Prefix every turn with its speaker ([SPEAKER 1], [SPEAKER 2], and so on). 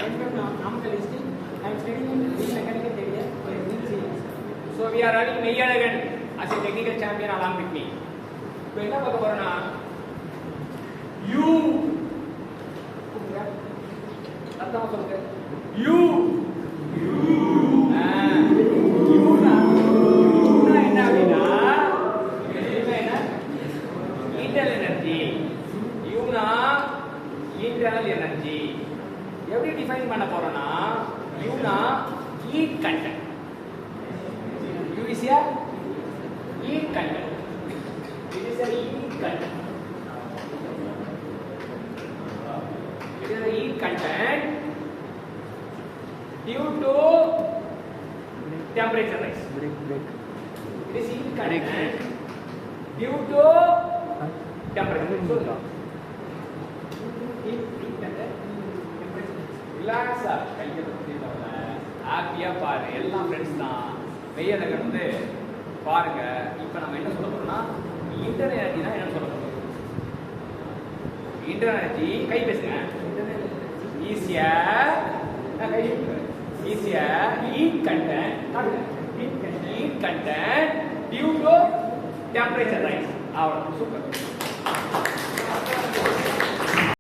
[SPEAKER 1] I am studying in mechanical area in series.
[SPEAKER 2] So we are running Meyyalagan as a technical champion along with me. இப்போ என்ன பார்க்க போறோம்னா U அர்த்தமா சொல்லுங்க U என்ன அப்படின்னா internal energy Uனா internal energy எப்படி டிஃபைன் பண்ண போறோம்னா Uனா heat content U is a heat content. It is a heat content. It is a heat content due to temperature rise. It is heat content due to temperature. So, heat content. Relax. ஹாப்பியா பாரு எல்லாம் friends தான் மெய்யழகன் வந்து பாருங்க. இப்போ நம்ம என்ன சொல்ல போறோம்னா இன்டர்னல் எனர்ஜி தான் என்ன சொல்ல போறோம். இன்டர்னல் எனர்ஜி கை பேசுங்க. ஈஸியா கை ஈஸியா heat content heat content due to temperature rise. அவ்வளோ சூப்பர்.